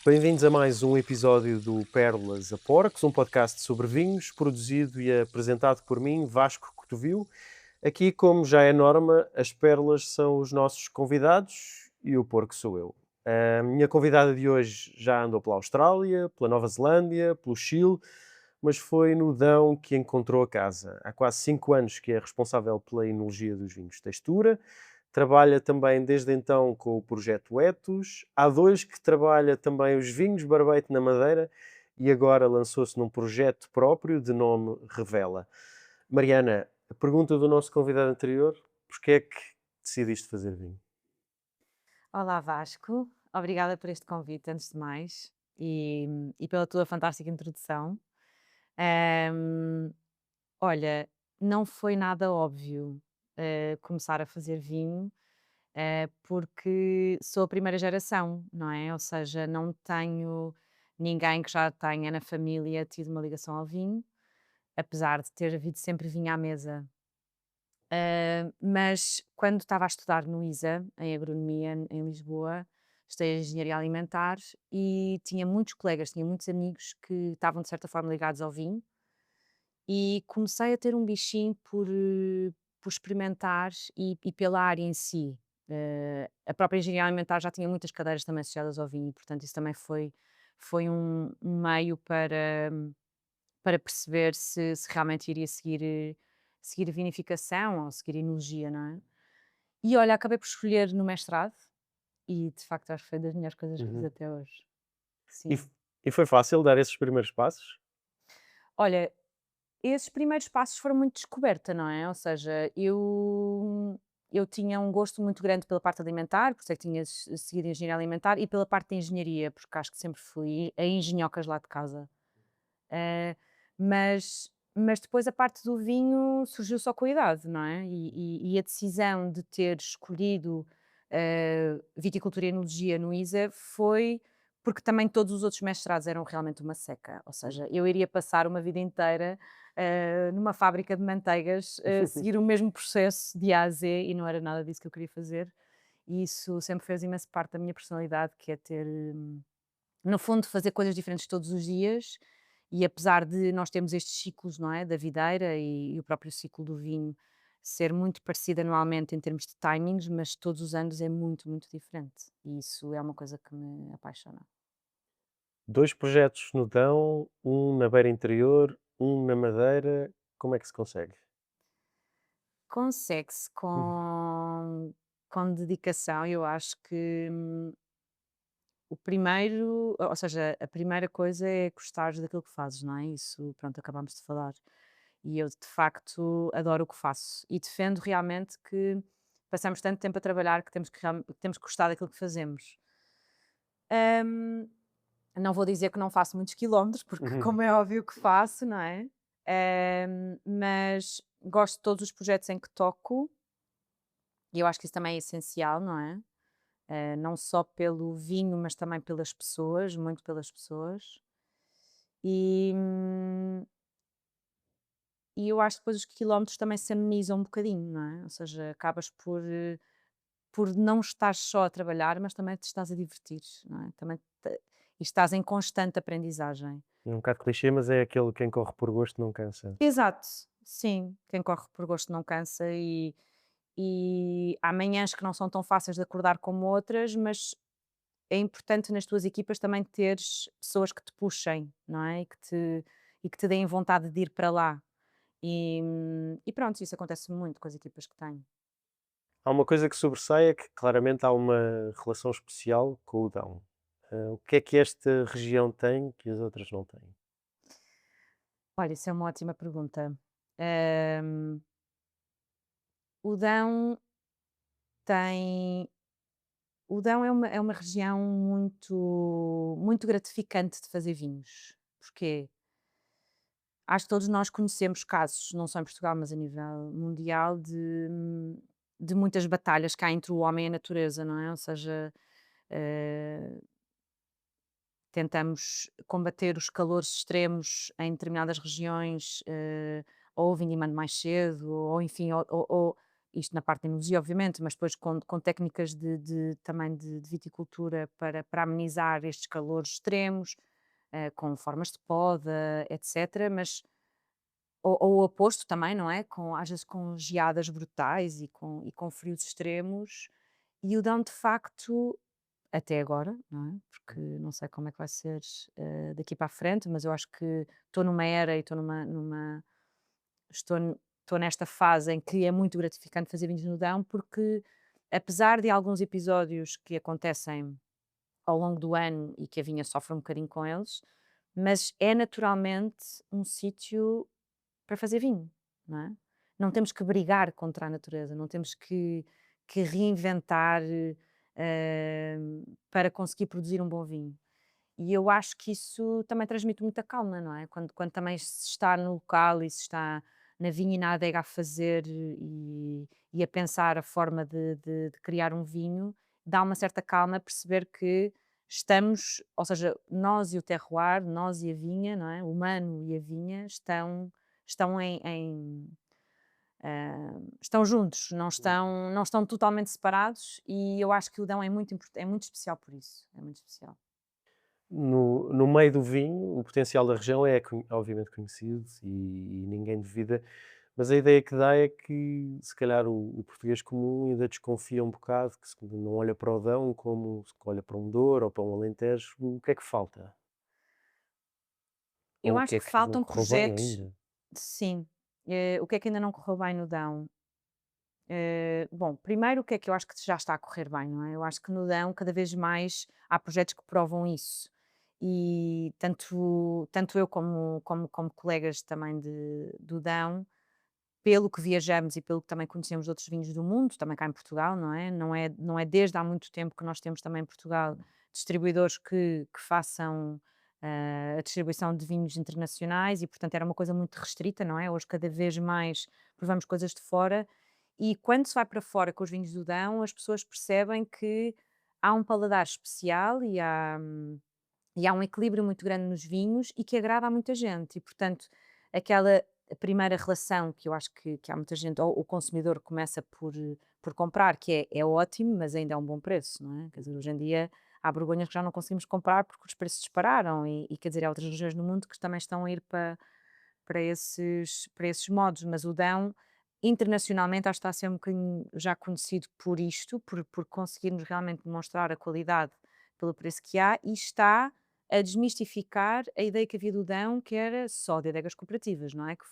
Bem-vindos a mais um episódio do Pérolas a Porcos, um podcast sobre vinhos, produzido e apresentado por mim, Vasco Cotovil. Aqui, como já é norma, as pérolas são os nossos convidados e o porco sou eu. A minha convidada de hoje já andou pela Austrália, pela Nova Zelândia, pelo Chile, mas foi no Dão que encontrou a casa. Há quase 5 anos que é responsável pela enologia dos vinhos Textura. Trabalha também desde então com o projeto Etos. Há 2 que trabalha também os vinhos Barbeito na Madeira e agora lançou-se num projeto próprio de nome Revela. Mariana, a pergunta do nosso convidado anterior, porquê é que decidiste fazer vinho? Olá Vasco, obrigada por este convite, antes de mais, e pela tua fantástica introdução. Ahm, Olha, não foi nada óbvio começar a fazer vinho, porque sou a primeira geração, não é? Ou seja, não tenho ninguém que já tenha na família tido uma ligação ao vinho, apesar de ter havido sempre vinho à mesa. Mas quando estava a estudar no ISA, em Agronomia, em Lisboa, estudei Engenharia Alimentar e tinha muitos colegas, tinha muitos amigos que estavam de certa forma ligados ao vinho e comecei a ter um bichinho por experimentar e pela área em si. A própria Engenharia Alimentar já tinha muitas cadeiras também associadas ao vinho, e, portanto isso também foi um meio para perceber se realmente iria seguir a vinificação ou seguir a enologia, não é? E olha, acabei por escolher no mestrado e de facto acho que foi das melhores coisas que fiz Uhum. até hoje. E, Sim. e foi fácil dar esses primeiros passos? Olha, esses primeiros passos foram muito descoberta, não é? Ou seja, eu tinha um gosto muito grande pela parte alimentar, por isso é que tinha seguido engenharia alimentar, e pela parte de engenharia, porque acho que sempre fui a engenhocas lá de casa. Eh, mas depois a parte do vinho surgiu só com a idade, não é? E a decisão de ter escolhido viticultura e enologia no ISA foi porque também todos os outros mestrados eram realmente uma seca. Ou seja, eu iria passar uma vida inteira numa fábrica de manteigas, seguir o mesmo processo de A a Z e não era nada disso que eu queria fazer. E isso sempre fez imenso parte da minha personalidade, que é ter, no fundo, fazer coisas diferentes todos os dias. E apesar de nós termos estes ciclos, não é, da videira e o próprio ciclo do vinho ser muito parecido anualmente em termos de timings, mas todos os anos é muito, muito diferente. E isso é uma coisa que me apaixona. 2 projetos no Dão, um na Beira Interior, um na Madeira. Como é que se consegue? Consegue-se Uhum. com dedicação, eu acho que o primeiro, ou seja, a primeira coisa é gostares daquilo que fazes, não é? Isso, pronto, acabámos de falar. E eu, de facto, adoro o que faço e defendo realmente que passamos tanto tempo a trabalhar que temos que gostar daquilo que fazemos. Hum, não vou dizer que não faço muitos quilómetros, porque, Uhum. como é óbvio que faço, não é? Mas gosto de todos os projetos em que toco e eu acho que isso também é essencial, não é? Não só pelo vinho, mas também pelas pessoas, muito pelas pessoas. E, hum, e eu acho que depois os quilómetros também se amenizam um bocadinho, não é? Ou seja, acabas por não estar só a trabalhar, mas também te estás a divertir, não é? E estás em constante aprendizagem. É um bocado clichê, mas é aquele quem corre por gosto não cansa. Exato, sim. Quem corre por gosto não cansa e há manhãs que não são tão fáceis de acordar como outras, mas é importante nas tuas equipas também teres pessoas que te puxem, não é? E que te deem vontade de ir para lá. E pronto, isso acontece muito com as equipas que tenho. Há uma coisa que sobressai é que claramente há uma relação especial com o Dão. O que é que esta região tem que as outras não têm? Olha, isso é uma ótima pergunta. Hum, o Dão tem. O Dão é uma região muito, muito gratificante de fazer vinhos. Porquê? Acho que todos nós conhecemos casos, não só em Portugal, mas a nível mundial, de muitas batalhas que há entre o homem e a natureza, não é? Ou seja, eh, tentamos combater os calores extremos em determinadas regiões, ou o vindimando mais cedo, ou enfim, ou isto na parte da enologia, obviamente, mas depois com técnicas também de viticultura para amenizar estes calores extremos, com formas de poda, etc. Mas, ou o oposto também, não é? Às vezes com geadas brutais e com frios extremos. E o Dão, de facto, até agora, não é? Porque não sei como é que vai ser daqui para a frente, mas eu acho que estou numa era e estou, estou nesta fase em que é muito gratificante fazer vinhos no Dão, porque apesar de alguns episódios que acontecem ao longo do ano e que a vinha sofre um bocadinho com eles, mas é naturalmente um sítio para fazer vinho, não é? Não temos que brigar contra a natureza, não temos que reinventar para conseguir produzir um bom vinho. E eu acho que isso também transmite muita calma, não é? Quando também se está no local e se está na vinha e na adega a fazer e a pensar a forma de criar um vinho, dá uma certa calma perceber que estamos, ou seja, nós e o terroir, nós e a vinha, não é? O humano e a vinha estão estão juntos, não estão totalmente separados, e eu acho que o Dão é muito especial por isso, é muito especial. No meio do vinho, o potencial da região é obviamente conhecido e ninguém duvida, mas a ideia que dá é que se calhar o português comum ainda desconfia um bocado, que se não olha para o Dão como se olha para um Douro ou para um Alentejo, o que é que falta? Eu Ou o acho que é que que não faltam correu bem projetos, ainda? sim. O que é que ainda não correu bem no Dão? Bom, primeiro, o que é que eu acho que já está a correr bem, não é? Eu acho que no Dão cada vez mais há projetos que provam isso. E tanto eu como colegas também do Dão, pelo que viajamos e pelo que também conhecemos de outros vinhos do mundo, também cá em Portugal, não é? Não é desde há muito tempo que nós temos também em Portugal distribuidores que façam a distribuição de vinhos internacionais, e, portanto, era uma coisa muito restrita, não é? Hoje, cada vez mais provamos coisas de fora, e quando se vai para fora com os vinhos do Dão, as pessoas percebem que há um paladar especial e há um equilíbrio muito grande nos vinhos e que agrada a muita gente. E, portanto, aquela primeira relação que eu acho que há muita gente, ou o consumidor começa por comprar, que é ótimo, mas ainda é um bom preço, não é? Quer dizer, hoje em dia há vergonhas que já não conseguimos comprar porque os preços dispararam, e quer dizer, há outras regiões do mundo que também estão a ir para esses modos, mas o Dão internacionalmente acho que está a ser um bocadinho já conhecido por isto, por conseguirmos realmente demonstrar a qualidade pelo preço que há, e está a desmistificar a ideia que havia do Dão, que era só de adegas cooperativas, não é? Que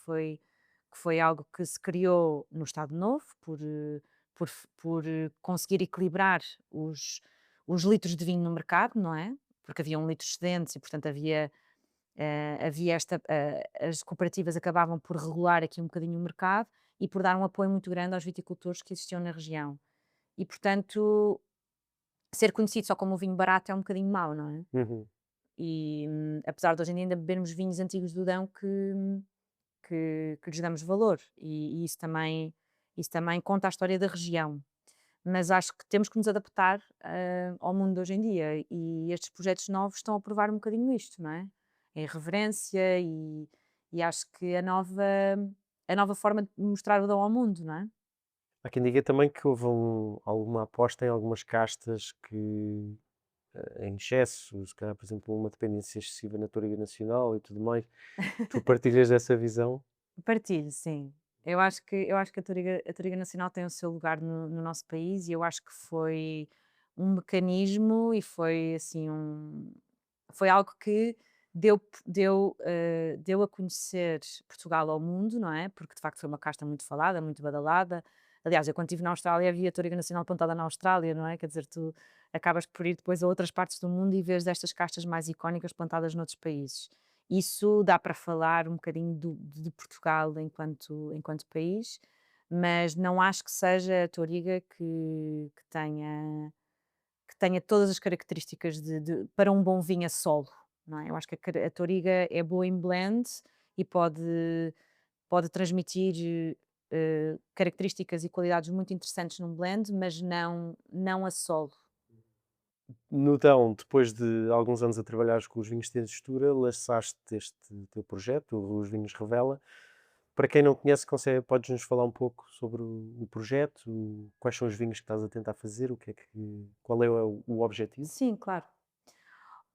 foi algo que se criou no Estado Novo por conseguir equilibrar os litros de vinho no mercado, não é? Porque havia litros excedentes e, portanto, havia as cooperativas acabavam por regular aqui um bocadinho o mercado e por dar um apoio muito grande aos viticultores que existiam na região. E, portanto, ser conhecido só como o vinho barato é um bocadinho mau, não é? Uhum. E apesar de hoje em dia ainda bebermos vinhos antigos do Dão que lhes damos valor, e isso também conta a história da região. Mas acho que temos que nos adaptar ao mundo de hoje em dia, e estes projetos novos estão a provar um bocadinho isto, não é? A irreverência, e acho que a nova forma de mostrar o Dão ao mundo, não é? Há quem diga também que houve alguma aposta em algumas castas que, em excesso, se calhar, por exemplo, uma dependência excessiva na Toriga Nacional e tudo mais. Tu partilhas dessa visão? Partilho, sim. Eu acho que a Toriga Nacional tem o seu lugar no nosso país, e eu acho que foi um mecanismo e foi assim foi algo que deu a conhecer Portugal ao mundo, não é? Porque de facto foi uma casta muito falada, muito badalada. Aliás, eu quando estive na Austrália havia a Toriga Nacional plantada na Austrália, não é? Quer dizer, tu acabas por ir depois a outras partes do mundo e vês destas castas mais icónicas plantadas noutros países. Isso dá para falar um bocadinho de Portugal enquanto país, mas não acho que seja a Toriga que tenha todas as características para um bom vinho a solo, não é? Eu acho que a Toriga é boa em blend e pode transmitir características e qualidades muito interessantes num blend, mas não a solo. Então, depois de alguns anos a trabalhares com os vinhos de textura, lançaste este teu projeto, os Vinhos Revela. Para quem não conhece, podes-nos falar um pouco sobre o projeto, quais são os vinhos que estás a tentar fazer, qual é o objetivo? Sim, claro.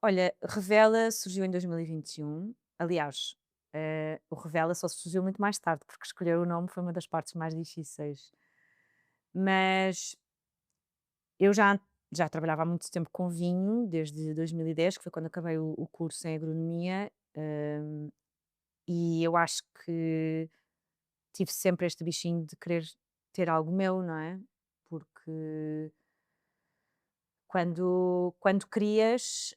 Olha, Revela surgiu em 2021. Aliás, o Revela só surgiu muito mais tarde, porque escolher o nome foi uma das partes mais difíceis. Mas eu já trabalhava há muito tempo com vinho, desde 2010, que foi quando acabei o curso em agronomia, e eu acho que tive sempre este bichinho de querer ter algo meu, não é? Porque quando crias,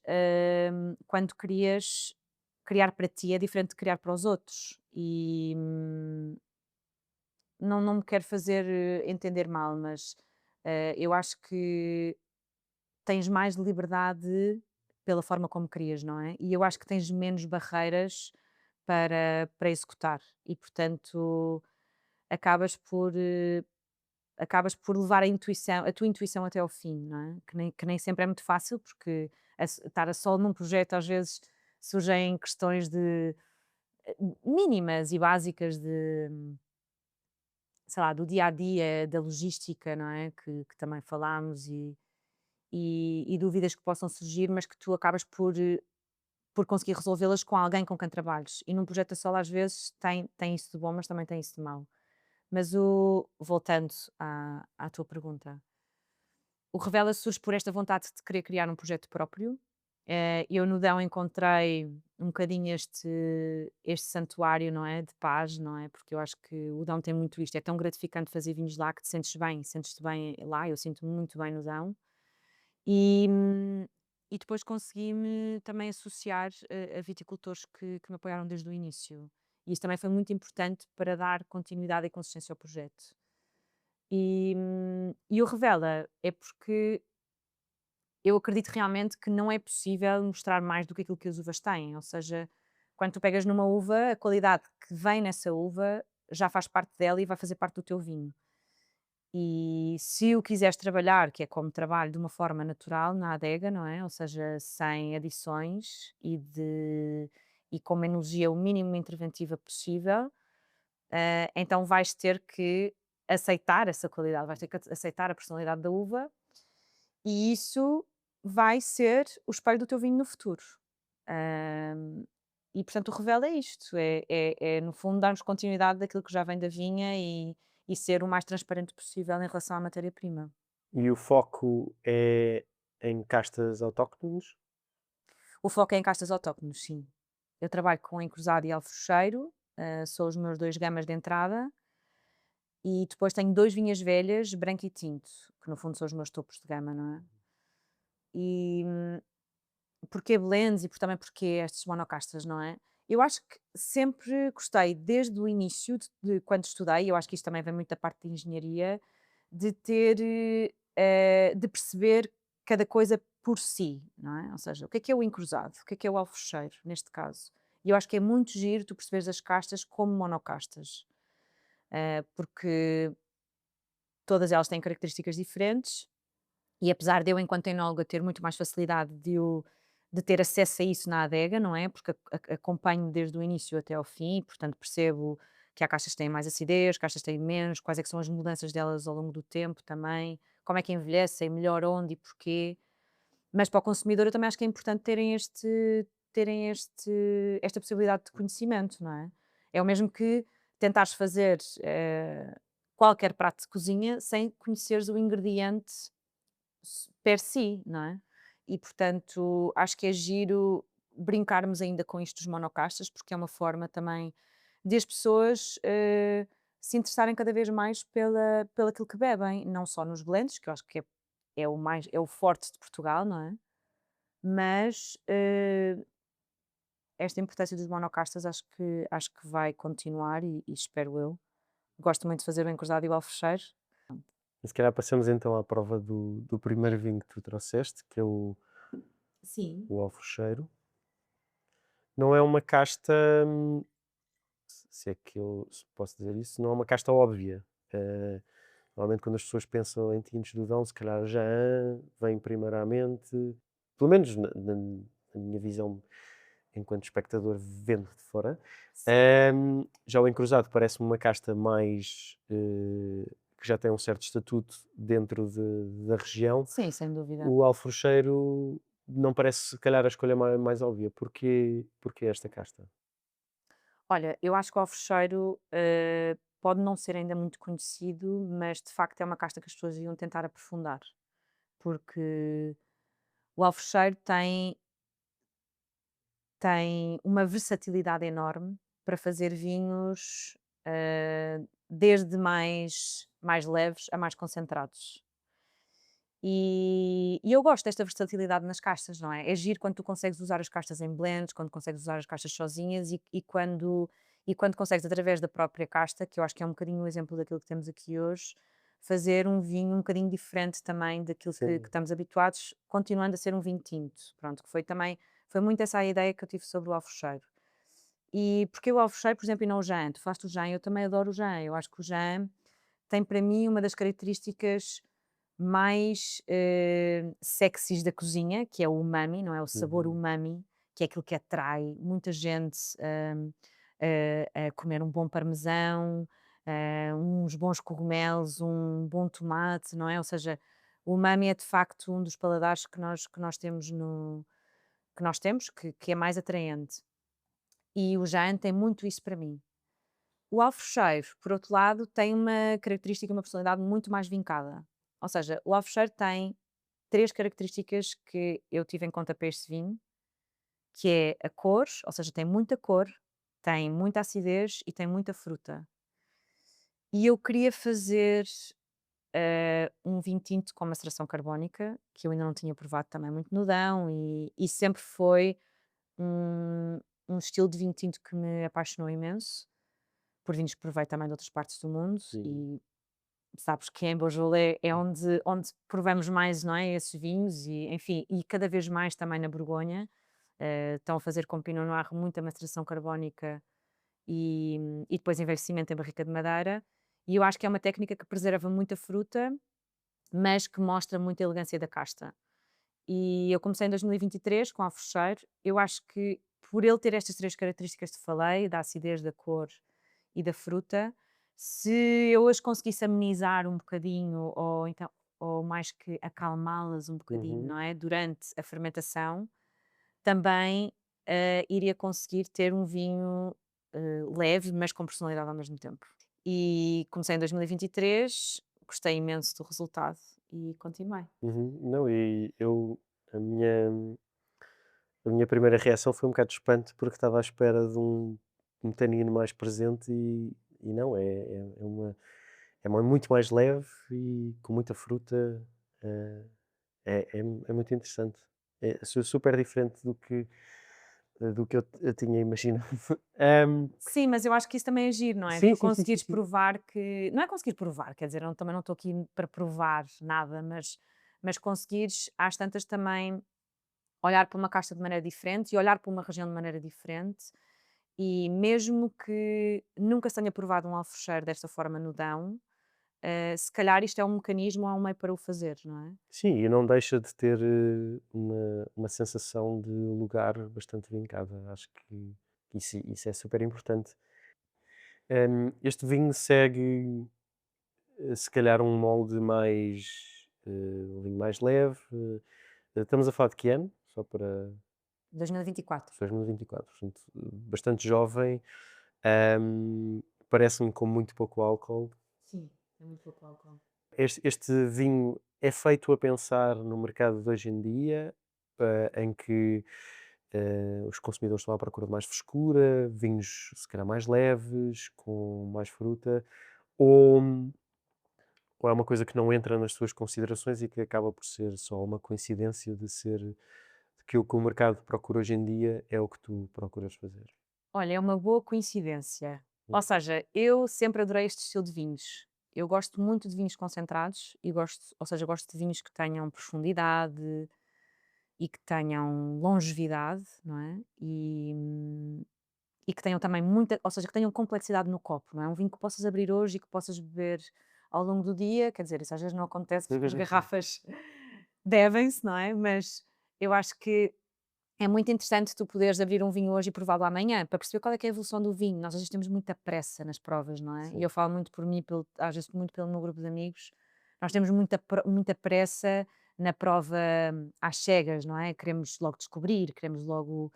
criar para ti é diferente de criar para os outros. E não me quero fazer entender mal, mas eu acho que tens mais liberdade pela forma como crias, não é? E eu acho que tens menos barreiras para executar. E, portanto, acabas por, eh, acabas por levar a tua intuição até ao fim, não é? Que nem sempre é muito fácil, porque estar a solo num projeto às vezes surgem questões eh, mínimas e básicas sei lá, do dia a dia, da logística, não é? Que também falámos e dúvidas que possam surgir, mas que tu acabas por conseguir resolvê-las com alguém com quem trabalhes. E num projeto a solo às vezes tem isso de bom, mas também tem isso de mau. Mas voltando à tua pergunta, o Revela surge por esta vontade de querer criar um projeto próprio. Eu no Dão encontrei um bocadinho este santuário, não é? De paz, não é? Porque eu acho que o Dão tem muito isto. É tão gratificante fazer vinhos lá que te sentes-te bem lá. Eu sinto-me muito bem no Dão. E, hum, e depois consegui-me também associar a viticultores que me apoiaram desde o início. E isso também foi muito importante para dar continuidade e consistência ao projeto. E o Revela é porque eu acredito realmente que não é possível mostrar mais do que aquilo que as uvas têm. Ou seja, quando tu pegas numa uva, a qualidade que vem nessa uva já faz parte dela e vai fazer parte do teu vinho. E se o quiseres trabalhar, que é como trabalho, de uma forma natural, na adega, não é? Ou seja, sem adições e com uma energia o mínimo interventiva possível, então vais ter que aceitar essa qualidade, vais ter que aceitar a personalidade da uva e isso vai ser o espelho do teu vinho no futuro. Hum, e portanto o Revela é isto, é no fundo darmos continuidade daquilo que já vem da vinha e ser o mais transparente possível em relação à matéria-prima. E o foco é em castas autóctones? O foco é em castas autóctones, sim. Eu trabalho com encruzado e alfrocheiro, são os meus 2 gamas de entrada, e depois tenho 2 vinhas velhas, branco e tinto, que no fundo são os meus topos de gama, não é? E porquê blends e também porquê estes monocastas, não é? Eu acho que sempre gostei, desde o início de quando estudei, eu acho que isto também vem muito da parte de engenharia, de ter, de perceber cada coisa por si, não é? Ou seja, o que é o encruzado? O que é o alfrocheiro, neste caso? E eu acho que é muito giro tu perceberes as castas como monocastas, porque todas elas têm características diferentes e apesar de eu, enquanto enóloga, ter muito mais facilidade de ter acesso a isso na adega, não é? Porque acompanho desde o início até ao fim, portanto percebo que há caixas que têm mais acidez, caixas que têm menos, quais é que são as mudanças delas ao longo do tempo também, como é que envelhecem, melhor onde e porquê. Mas para o consumidor eu também acho que é importante esta possibilidade de conhecimento, não é? É o mesmo que tentares fazer qualquer prato de cozinha sem conheceres o ingrediente per si, não é? E portanto, acho que é giro brincarmos ainda com isto dos monocastas, porque é uma forma também de as pessoas se interessarem cada vez mais pela aquilo que bebem, não só nos blends, que eu acho que é o forte de Portugal, não é? Mas esta importância dos monocastas acho que vai continuar e espero eu. Gosto muito de fazer o encruzado e o alfrecheiro. E se calhar passamos então à prova do primeiro vinho que tu trouxeste, que é Sim. o alfrocheiro. Não é uma casta, se é que eu posso dizer isso, não é uma casta óbvia. Normalmente quando as pessoas pensam em tintos do Dão, se calhar já vem primeiramente, pelo menos na minha visão enquanto espectador vendo de fora. Sim, Já o encruzado parece-me uma casta mais que já tem um certo estatuto dentro da região. sim, sem dúvida. O alfrocheiro não parece, se calhar, a escolha mais óbvia. Porquê esta casta? Olha, eu acho que o alfrocheiro, pode não ser ainda muito conhecido, mas de facto é uma casta que as pessoas deviam tentar aprofundar, porque o alfrocheiro tem uma versatilidade enorme para fazer vinhos, desde mais leves a mais concentrados. E eu gosto desta versatilidade nas castas, não é? É giro quando tu consegues usar as castas em blends, quando consegues usar as castas sozinhas e quando consegues, através da própria casta, que eu acho que é um bocadinho o exemplo daquilo que temos aqui hoje, fazer um vinho um bocadinho diferente também daquilo que Sim, estamos habituados, continuando a ser um vinho tinto. Pronto, que foi muito essa a ideia que eu tive sobre o alfrocheiro. E porque o alfrocheiro, por exemplo, e não o Jean? Tu falaste o Jean, eu também adoro o Jean. Eu acho que o Jean tem para mim uma das características mais, sexys da cozinha, que é o umami, não é, o sabor uhum, umami, que é aquilo que atrai muita gente, a comer um bom parmesão, uns bons cogumelos, um bom tomate, não é, ou seja, o umami é de facto um dos paladares que nós temos que é mais atraente. E o Jaan tem muito isso para mim. O alfrocheiro, por outro lado, tem uma característica, uma personalidade muito mais vincada. Ou seja, o alfrocheiro tem 3 características que eu tive em conta para este vinho, que é a cor, ou seja, tem muita cor, tem muita acidez e tem muita fruta. E eu queria fazer, um vinho tinto com maceração carbónica, que eu ainda não tinha provado também muito no Dão e sempre foi um estilo de vinho tinto que me apaixonou imenso, por vinhos que provei também de outras partes do mundo sim. e sabes que em Beaujolais é onde provamos mais, não é, esses vinhos e, enfim, e cada vez mais também na Borgonha, estão a fazer com Pinot Noir muita maceração carbónica e depois envelhecimento em barrica de madeira, e eu acho que é uma técnica que preserva muita fruta, mas que mostra muita elegância da casta. E eu comecei em 2023 com Alfrocheiro, eu acho que por ele ter estas 3 características que te falei, da acidez, da cor e da fruta, se eu as conseguisse amenizar um bocadinho ou mais que acalmá-las um bocadinho, Uhum, não é, durante a fermentação, também, iria conseguir ter um vinho, leve, mas com personalidade ao mesmo tempo. E comecei em 2023, gostei imenso do resultado e continuei. uhum. Não, e a minha, a minha primeira reação foi um bocado de espanto, porque estava à espera de um tanino mais presente e não, é muito mais leve e com muita fruta. eh, é muito interessante. É super diferente do que eu tinha imaginado. Ahm, Sim, mas eu acho que isso também é giro, não é? sim, Tu sim, sim, sim, conseguires sim. provar que não é conseguir provar, quer dizer, eu também não estou aqui para provar nada, mas conseguires, às tantas também olhar para uma caixa de maneira diferente e olhar para uma região de maneira diferente, e mesmo que nunca se tenha provado um alfrocheiro desta forma no Dão, se calhar isto é um mecanismo ou há um meio para o fazer, não é? Sim, e não deixa de ter uma sensação de lugar bastante vincada. Acho que isso é super importante. Este vinho segue, se calhar, um molde um vinho mais leve. Estamos a falar de que ano? Só para 2024. 2024, portanto, bastante jovem. Ahm, Parece-me com muito pouco álcool. Sim, é muito pouco álcool. Este vinho é feito a pensar no mercado de hoje em dia, em que os consumidores estão à procura de mais frescura, vinhos se calhar mais leves, com mais fruta, ou, ou é uma coisa que não entra nas suas considerações e que acaba por ser só uma coincidência de que o que o mercado procura hoje em dia é o que tu procuras fazer? Olha, é uma boa coincidência. Ou Hum, seja, eu sempre adorei este estilo de vinhos. Eu gosto muito de vinhos concentrados e ou seja, gosto de vinhos que tenham profundidade e que tenham longevidade, não é? E que tenham também muita, ou seja, que tenham complexidade no copo, não é? Um vinho que possas abrir hoje e que possas beber ao longo do dia, quer dizer, isso às vezes não acontece porque as garrafas devem-se, não é? Mas eu acho que é muito interessante tu poderes abrir um vinho hoje e prová-lo amanhã, para perceber qual é que é a evolução do vinho. Nós às vezes temos muita pressa nas provas, não é? E eu Sim. falo muito por mim, às vezes muito pelo meu grupo de amigos. Nós temos muita pressa na prova às cegas, não é? Queremos logo descobrir, queremos logo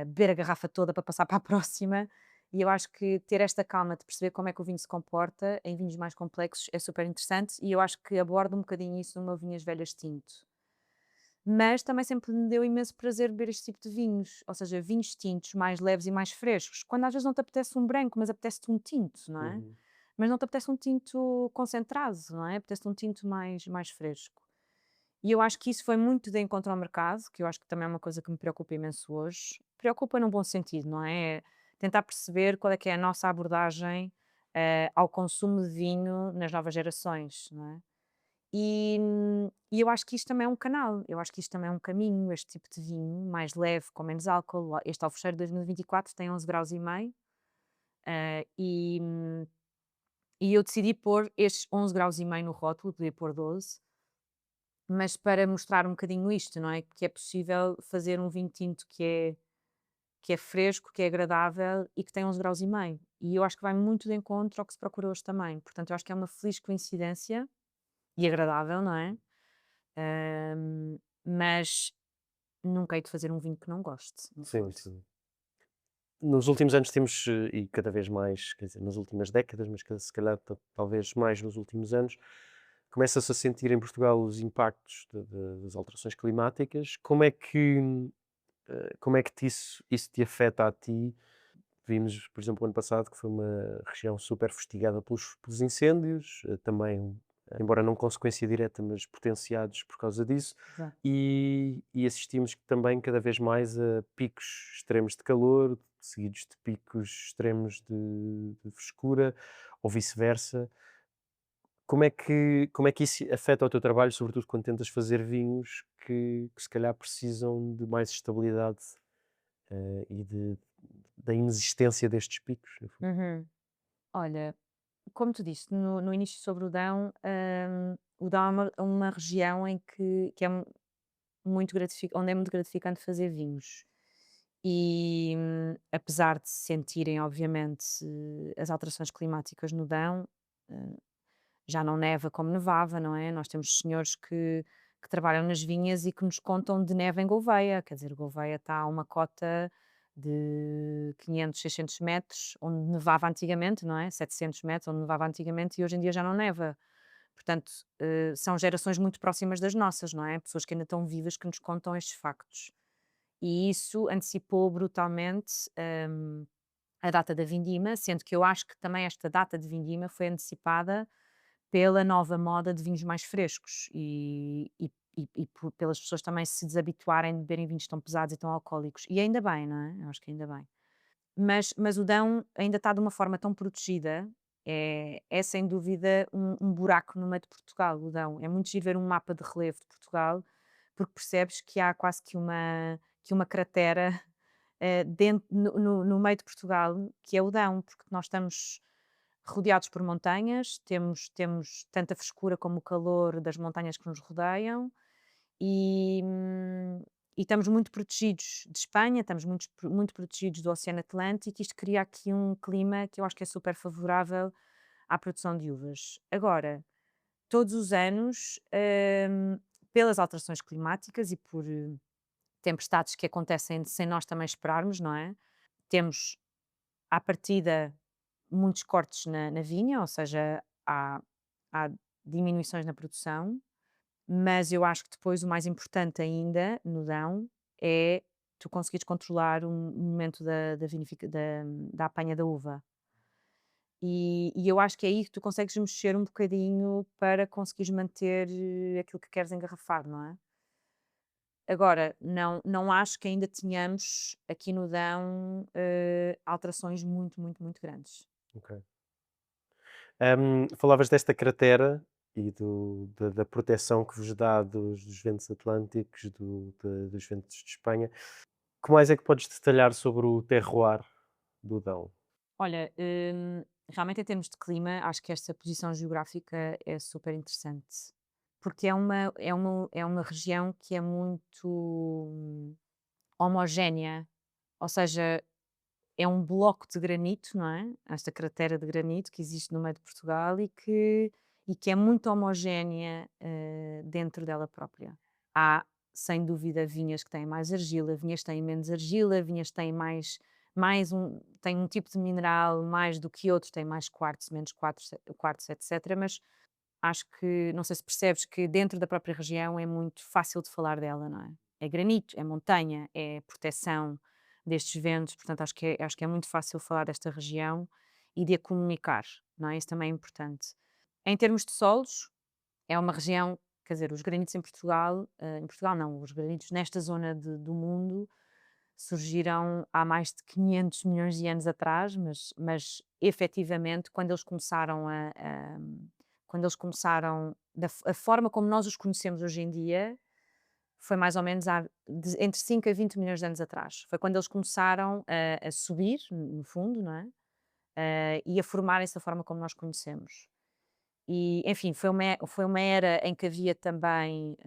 beber a garrafa toda para passar para a próxima. E eu acho que ter esta calma de perceber como é que o vinho se comporta em vinhos mais complexos é super interessante e eu acho que abordo um bocadinho isso no meu Vinhas Velhas Tinto. Mas também sempre me deu imenso prazer beber este tipo de vinhos, ou seja, vinhos tintos mais leves e mais frescos, quando às vezes não te apetece um branco, mas apetece-te um tinto, não é? Uhum. Mas não te apetece um tinto concentrado, não é? Apetece-te um tinto mais fresco. E eu acho que isso foi muito de encontro ao mercado, que eu acho que também é uma coisa que me preocupa imenso hoje. Preocupa num bom sentido, não é? É tentar perceber qual é que é a nossa abordagem ao consumo de vinho nas novas gerações, não é? E eu acho que isto também é um canal, eu acho que isto também é um caminho, este tipo de vinho mais leve, com menos álcool. Este Alfecheiro 2024 tem 11 graus e meio, eh, e, hum, e eu decidi pôr estes 11 graus e meio no rótulo, podia pôr 12, mas para mostrar um bocadinho isto, não é? Que é possível fazer um vinho tinto que é fresco, que é agradável e que tem 11 graus e meio. E eu acho que vai muito de encontro ao que se procura hoje também. Portanto, eu acho que é uma feliz coincidência e agradável, não é? Mas nunca hei de fazer um vinho que não goste, no Sim, fundo. sim. Nos últimos anos temos, e cada vez mais, quer dizer, nas últimas décadas, mas se calhar talvez mais nos últimos anos, começa-se a sentir em Portugal os impactos das alterações climáticas. Como é que isso te afeta a ti? Vimos, por exemplo, o ano passado, que foi uma região super fustigada pelos incêndios, também, embora não consequência direta, mas potenciados por causa disso, Exato. e assistimos também cada vez mais a picos extremos de calor, seguidos de picos extremos de frescura, ou vice-versa. Como é que isso afeta o teu trabalho, sobretudo quando tentas fazer vinhos que se calhar precisam de mais estabilidade, e da inexistência destes picos, no fundo? Uhum. Olha, como tu disse no início sobre o Dão é uma região em que é muito onde é muito gratificante fazer vinhos. E apesar de se sentirem, obviamente, as alterações climáticas no Dão, eh, já não neva como nevava, não é? Nós temos senhores que trabalham nas vinhas e que nos contam de neve em Gouveia, quer dizer, Gouveia está a uma cota de 500, 600 metros, onde nevava antigamente, não é? 700 metros, onde nevava antigamente e hoje em dia já não neva. Portanto, são gerações muito próximas das nossas, não é? Pessoas que ainda estão vivas que nos contam estes factos. E isso antecipou brutalmente a data da vindima, sendo que eu acho que também esta data de vindima foi antecipada pela nova moda de vinhos mais frescos pelas pessoas também se desabituarem de beberem vinhos tão pesados e tão alcoólicos. E ainda bem, não é? Eu acho que ainda bem. Mas o Dão ainda está de uma forma tão protegida, é sem dúvida um buraco no meio de Portugal, o Dão. É muito giro ver um mapa de relevo de Portugal, porque percebes que há quase que uma cratera dentro, no meio de Portugal, que é o Dão, porque nós estamos rodeados por montanhas, temos tanto a frescura como o calor das montanhas que nos rodeiam e, e estamos muito protegidos de Espanha, estamos muito protegidos do Oceano Atlântico. Isto cria aqui um clima que eu acho que é super favorável à produção de uvas. Agora, todos os anos, pelas alterações climáticas e por tempestades que acontecem sem nós também esperarmos, não é? Temos, à partida, muitos cortes na vinha, ou seja, há diminuições na produção, mas eu acho que depois o mais importante ainda no Dão é tu conseguires controlar o momento da apanha da uva. E eu acho que é aí que tu consegues mexer um bocadinho para conseguires manter aquilo que queres engarrafar, não é? Agora, não acho que ainda tenhamos aqui no Dão alterações muito, muito, muito grandes. Ok. Falavas desta cratera e da proteção que vos dá dos ventos atlânticos, dos ventos de Espanha. Que mais é que podes detalhar sobre o terroir do Dão? Olha, realmente em termos de clima, acho que esta posição geográfica é super interessante, porque é uma região que é muito homogénea, ou seja, é um bloco de granito, não é? Esta cratera de granito que existe no meio de Portugal e que é muito homogénea dentro dela própria. Há, sem dúvida, vinhas que têm mais argila, vinhas que têm menos argila, vinhas que têm têm um tipo de mineral mais do que outros, têm mais quartzo, menos quartzo, etc. Mas acho que, não sei se percebes que dentro da própria região é muito fácil de falar dela, não é? É granito, é montanha, é proteção destes ventos, portanto acho que é muito fácil falar desta região e de a comunicar, não é? Isso também é importante. Em termos de solos, é uma região, quer dizer, os granitos em Portugal não, os granitos nesta zona do mundo surgiram há mais de 500 milhões de anos atrás, mas efetivamente, quando eles começaram, a forma como nós os conhecemos hoje em dia, foi mais ou menos entre 5 a 20 milhões de anos atrás. Foi quando eles começaram a subir, no fundo, não é? E a formarem-se da forma como nós conhecemos. E, enfim, foi uma era em que havia também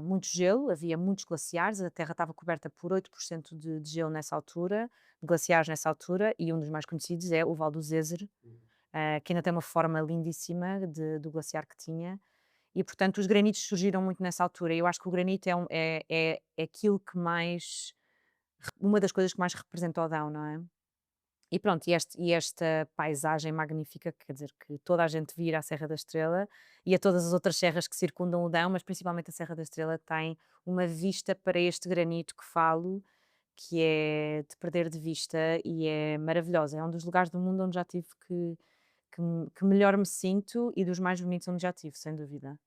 muito gelo, havia muitos glaciares, a Terra estava coberta por 8% de gelo nessa altura, de glaciares nessa altura, e um dos mais conhecidos é o Val do Zézer, que ainda tem uma forma lindíssima do glaciar que tinha, e portanto os granitos surgiram muito nessa altura. E eu acho que o granito é aquilo que mais, uma das coisas que mais representa o Adão, não é? E pronto, e esta paisagem magnífica, quer dizer, que toda a gente vira a Serra da Estrela e a todas as outras serras que circundam o Dão, mas principalmente a Serra da Estrela tem uma vista para este granito que falo, que é de perder de vista e é maravilhosa. É um dos lugares do mundo onde já tive que melhor me sinto e dos mais bonitos onde já tive, sem dúvida.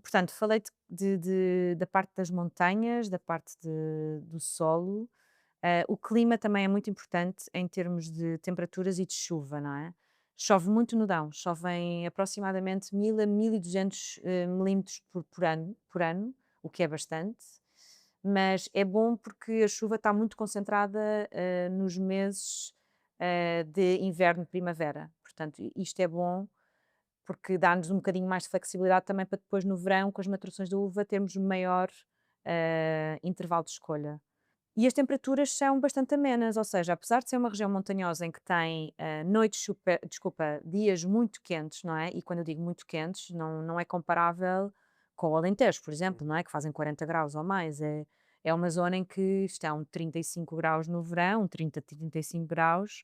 Portanto, falei-te da parte das montanhas, da parte do solo. O clima também é muito importante em termos de temperaturas e de chuva, não é? Chove muito no Dão, chovem aproximadamente 1000 a 1200 milímetros por ano, o que é bastante, mas é bom porque a chuva está muito concentrada nos meses de inverno e primavera. Portanto, isto é bom porque dá-nos um bocadinho mais de flexibilidade também para depois no verão, com as maturações da uva, termos maior intervalo de escolha. E as temperaturas são bastante amenas, ou seja, apesar de ser uma região montanhosa em que tem dias muito quentes, não é? E quando eu digo muito quentes, não é comparável com o Alentejo, por exemplo, não é? Que fazem 40 graus ou mais. É uma zona em que estão 35 graus no verão, 30, 35 graus,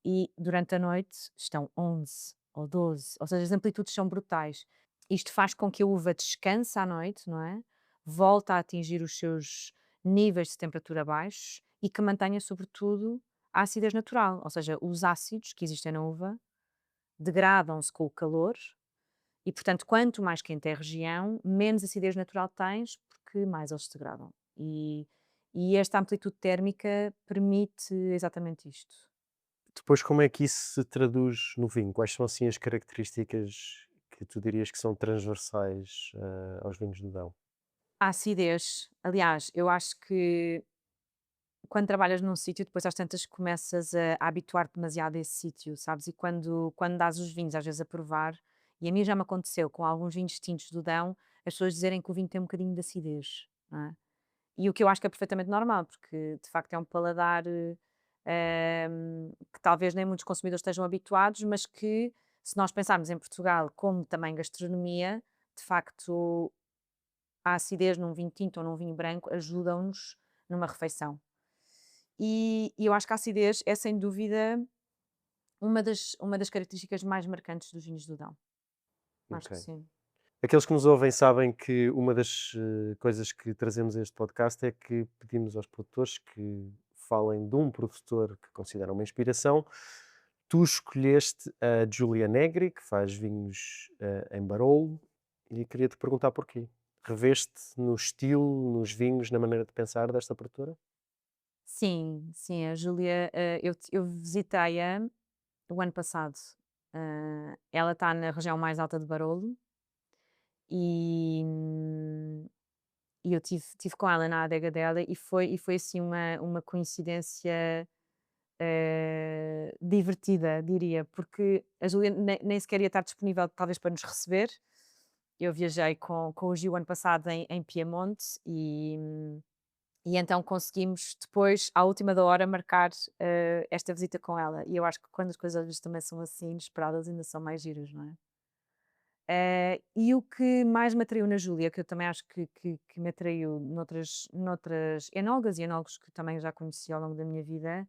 e durante a noite estão 11 ou 12, ou seja, as amplitudes são brutais. Isto faz com que a uva descanse à noite, não é? Volta a atingir os seus níveis de temperatura baixos e que mantenha, sobretudo, a acidez natural, ou seja, os ácidos que existem na uva degradam-se com o calor e, portanto, quanto mais quente é a região, menos acidez natural tens, porque mais eles se degradam. E esta amplitude térmica permite exatamente isto. Depois, como é que isso se traduz no vinho? Quais são assim as características que tu dirias que são transversais aos vinhos do Dão? A acidez, aliás, eu acho que quando trabalhas num sítio, depois às tantas começas a habituar-te demasiado a esse sítio, sabes? E quando dás os vinhos, às vezes a provar, e a mim já me aconteceu com alguns vinhos tintos do Dão, as pessoas dizerem que o vinho tem um bocadinho de acidez, não é? E o que eu acho que é perfeitamente normal, porque de facto é um paladar que talvez nem muitos consumidores estejam habituados, mas que, se nós pensarmos em Portugal como também gastronomia, de facto a acidez num vinho tinto ou num vinho branco ajudam-nos numa refeição. E eu acho que a acidez é sem dúvida uma das características mais marcantes dos vinhos do Dão. Acho que Ok. sim. Aqueles que nos ouvem sabem que uma das coisas que trazemos a este podcast é que pedimos aos produtores que falem de um produtor que consideram uma inspiração. Tu escolheste a Giulia Negri, que faz vinhos em Barolo, e queria-te perguntar porquê. Reveste no estilo, nos vinhos, na maneira de pensar desta produtora? Sim, sim, a Júlia, eu visitei-a o ano passado. Ela está na região mais alta de Barolo e, e eu tive com ela na adega dela e foi assim uma coincidência divertida, diria, porque a Júlia nem sequer ia estar disponível talvez para nos receber. Eu viajei com o Gil ano passado em Piemonte E então conseguimos depois, à última da hora, marcar esta visita com ela. E eu acho que quando as coisas às vezes também são assim inesperadas, ainda são mais giras, não é? E o que mais me atraiu na Júlia, que eu também acho que me atraiu noutras enólogas e enólogos que também já conheci ao longo da minha vida,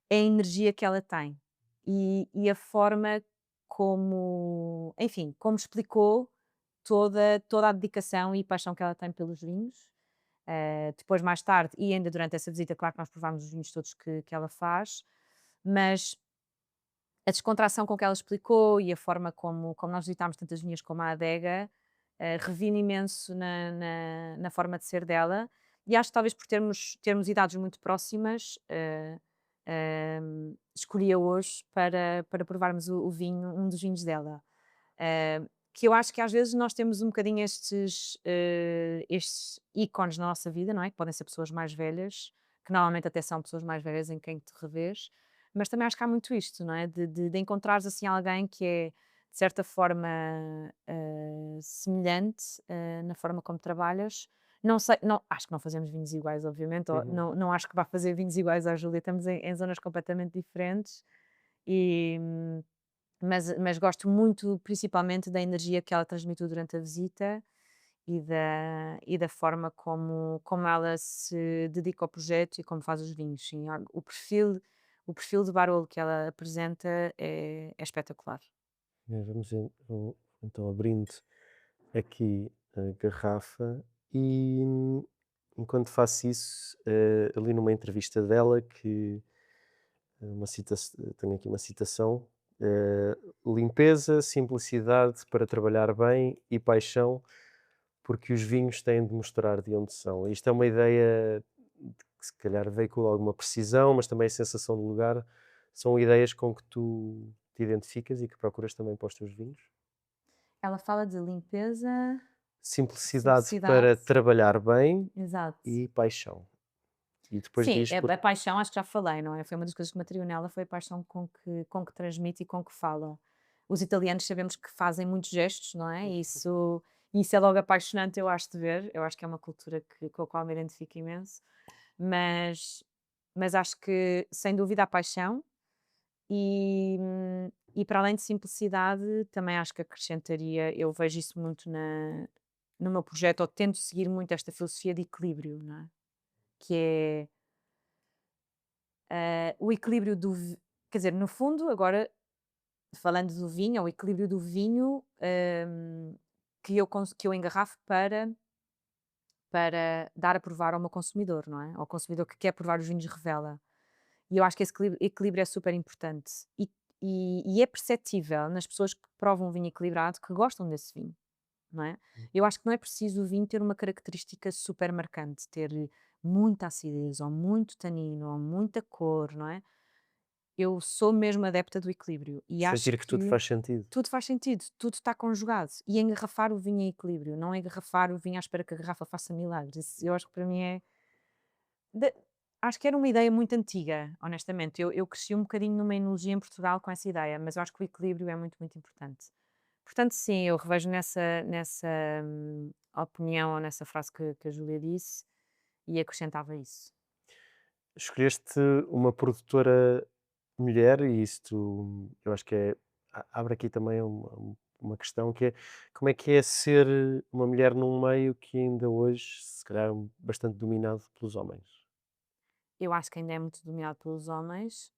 é a energia que ela tem. E a forma como, enfim, como explicou toda a dedicação e paixão que ela tem pelos vinhos. Depois, mais tarde, e ainda durante essa visita, claro que nós provámos os vinhos todos que ela faz, mas a descontração com que ela explicou e a forma como nós visitámos tantas vinhas como a adega, revi-me imenso na forma de ser dela, e acho que talvez por termos idades muito próximas, escolhi-a hoje para provarmos o vinho, um dos vinhos dela. Que eu acho que às vezes nós temos um bocadinho estes ícones na nossa vida, não é? Que podem ser pessoas mais velhas, que normalmente até são pessoas mais velhas em quem te revês, mas também acho que há muito isto, não é? De encontrares assim alguém que é, de certa forma, semelhante, na forma como trabalhas. Não sei, não, acho que não fazemos vinhos iguais, obviamente, ou Uhum. não acho que vá fazer vinhos iguais à Júlia, estamos em zonas completamente diferentes, e, mas gosto muito, principalmente, da energia que ela transmitiu durante a visita e da forma como ela se dedica ao projeto e como faz os vinhos. Sim, o perfil de Barolo que ela apresenta é espetacular. Vou então abrindo aqui a garrafa e enquanto faço isso, ali numa entrevista dela que tenho aqui uma citação, eh, limpeza, simplicidade para trabalhar bem e paixão, porque os vinhos têm de mostrar de onde são. Isto é uma ideia que se calhar veicula alguma precisão, mas também a sensação de lugar. São ideias com que tu te identificas e que procuras também para os teus vinhos? Ela fala de limpeza, Simplicidade simplicidade, para trabalhar bem exato. e paixão. E depois Sim, diz a paixão acho que já falei, não é? Foi uma das coisas que me atraiu nela, foi a paixão com que transmite e com que fala. Os italianos sabemos que fazem muitos gestos, não é? E isso é logo apaixonante, eu acho, de ver. Eu acho que é uma cultura com a qual me identifico imenso. Mas, mas acho que, sem dúvida, a paixão e para além de simplicidade, também acho que acrescentaria, eu vejo isso muito no meu projeto, ou tento seguir muito esta filosofia de equilíbrio, não é? Que é o equilíbrio quer dizer, no fundo, agora falando do vinho, é o equilíbrio do vinho que eu engarrafo para dar a provar ao meu consumidor, não é? Ao consumidor que quer provar os vinhos Revela. E eu acho que esse equilíbrio é super importante. E é perceptível nas pessoas que provam um vinho equilibrado que gostam desse vinho, não é? Eu acho que não é preciso o vinho ter uma característica super marcante, ter muita acidez, ou muito tanino, ou muita cor, não é? Eu sou mesmo adepta do equilíbrio e acho sentir que tudo que faz sentido. tudo faz sentido, tudo está conjugado. E engarrafar o vinho em equilíbrio, não engarrafar o vinho à espera que a garrafa faça milagres. Isso eu acho que para mim é. de- Acho que era uma ideia muito antiga, honestamente. Eu cresci um bocadinho numa enologia em Portugal com essa ideia, mas eu acho que o equilíbrio é muito, muito importante. Portanto, sim, eu revejo nessa opinião ou nessa frase que a Júlia disse e acrescentava isso. Escolheste uma produtora mulher e isto eu acho que abre aqui também uma questão que é como é que é ser uma mulher num meio que ainda hoje, se calhar, é bastante dominado pelos homens? Eu acho que ainda é muito dominado pelos homens.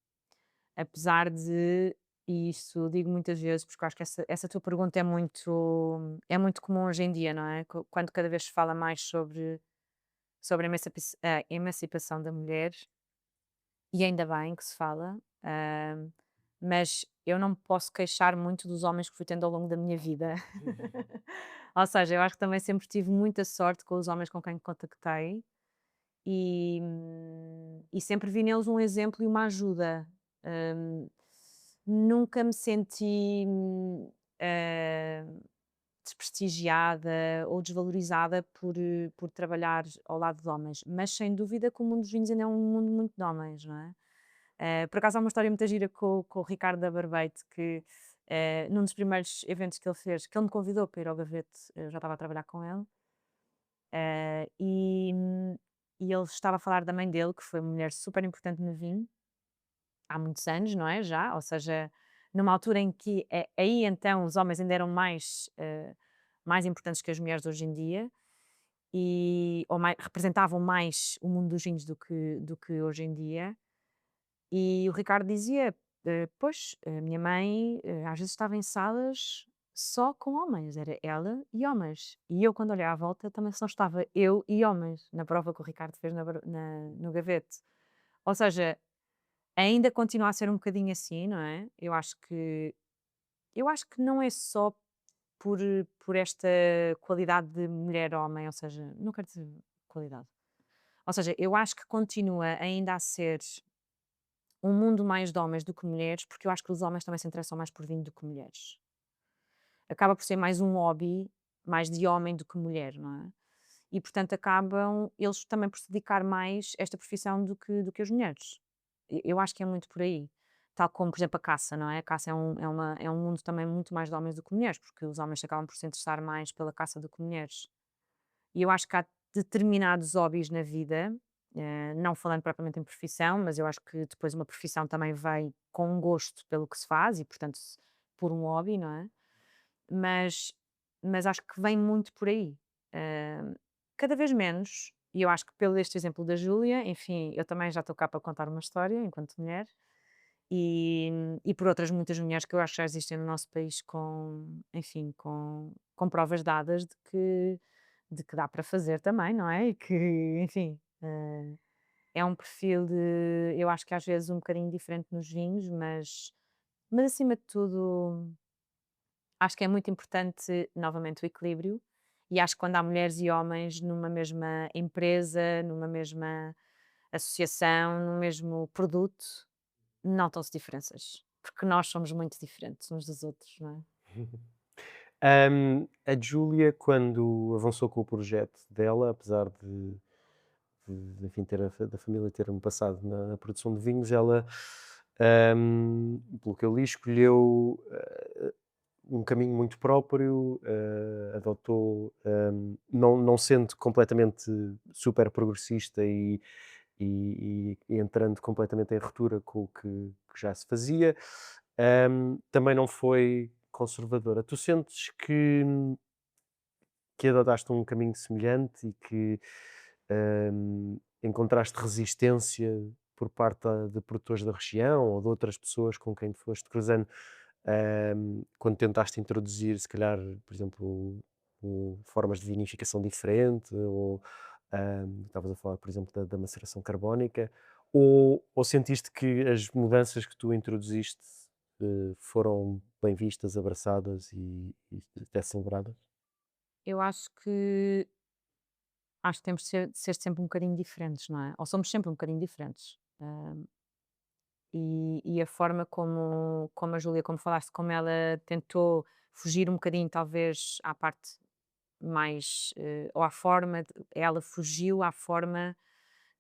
Apesar de, e isso digo muitas vezes, porque eu acho que essa tua pergunta é muito comum hoje em dia, não é? Quando cada vez se fala mais sobre a emancipação da mulher, e ainda bem que se fala, mas eu não me posso queixar muito dos homens que fui tendo ao longo da minha vida. Ou seja, eu acho que também sempre tive muita sorte com os homens com quem contactei e sempre vi neles um exemplo e uma ajuda. Hum, Nunca me senti eh, desprestigiada ou desvalorizada por trabalhar ao lado de homens, mas sem dúvida que o mundo dos vinhos ainda é um mundo muito de homens, não é? Por acaso há uma história muito gira com o Ricardo da Barbeite, que num dos primeiros eventos que ele fez, que ele me convidou para ir ao Gavete, eu já estava a trabalhar com ele, eh, e, e ele estava a falar da mãe dele, que foi uma mulher super importante no vinho, há muitos anos, não é? Já, ou seja, numa altura em que aí então os homens ainda eram mais importantes que as mulheres hoje em dia, ou representavam mais o mundo dos vinhos do que hoje em dia. E o Ricardo dizia: Pois, a minha mãe às vezes estava em salas só com homens, era ela e homens. E eu, quando olhei à volta, também só estava eu e homens, na prova que o Ricardo fez no gavete. Ou seja, ainda continua a ser um bocadinho assim, não é? Eu acho que não é só por esta qualidade de mulher-homem, ou seja, não quero dizer qualidade. Ou seja, eu acho que continua ainda a ser um mundo mais de homens do que mulheres, porque eu acho que os homens também se interessam mais por vinho do que mulheres. Acaba por ser mais um hobby, mais de homem do que mulher, não é? E portanto acabam eles também por se dedicar mais a esta profissão do que as mulheres. Eu acho que é muito por aí. Tal como, por exemplo, a caça, não é? A caça é um mundo também muito mais de homens do que mulheres, porque os homens acabam por se interessar mais pela caça do que mulheres. E eu acho que há determinados hobbies na vida, não falando propriamente em profissão, mas eu acho que depois uma profissão também vem com um gosto pelo que se faz e, portanto, por um hobby, não é? Mas, mas acho que vem muito por aí. Eh, Cada vez menos, e eu acho que pelo este exemplo da Júlia, enfim, eu também já estou cá para contar uma história enquanto mulher, e, e por outras muitas mulheres que eu acho que já existem no nosso país enfim, com provas dadas de que dá para fazer também, não é? E que, enfim, é um perfil eu acho que às vezes um bocadinho diferente nos vinhos, mas acima de tudo, acho que é muito importante, novamente, o equilíbrio. E acho que quando há mulheres e homens numa mesma empresa, numa mesma associação, no mesmo produto, notam-se diferenças. Porque nós somos muito diferentes uns dos outros, não é? A Júlia, quando avançou com o projeto dela, apesar enfim, da família ter um passado na produção de vinhos, ela, pelo que eu li, escolheu um caminho muito próprio, adotou, não sendo completamente super progressista e entrando completamente em ruptura com o que já se fazia, também não foi conservadora. Tu sentes que adotaste um caminho semelhante e que encontraste resistência por parte de produtores da região ou de outras pessoas com quem te foste cruzando, quando tentaste introduzir, se calhar, por exemplo, formas de vinificação diferente, ou estavas a falar, por exemplo, da maceração carbónica, ou sentiste que as mudanças que tu introduziste foram bem vistas, abraçadas e até celebradas? Eu acho que temos de ser sempre um bocadinho diferentes, não é? Ou somos sempre um bocadinho diferentes. E a forma como a Júlia, como falaste, como ela tentou fugir um bocadinho, talvez, à parte mais, ou à forma, ela fugiu à forma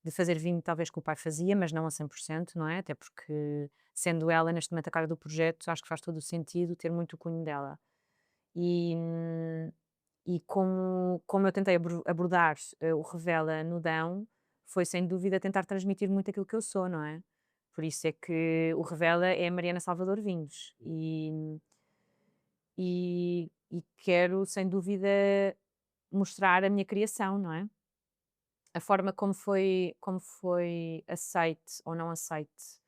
de fazer vinho, talvez que o pai fazia, mas não a 100%, não é? Até porque, sendo ela neste momento a cara do projeto, acho que faz todo o sentido ter muito o cunho dela. E, e como eu tentei abordar o Revela no Dão, foi sem dúvida tentar transmitir muito aquilo que eu sou, não é? Por isso é que o Revela é a Mariana Salvador Vinhos. E quero, sem dúvida, mostrar a minha criação, não é? A forma como foi aceite ou não aceite.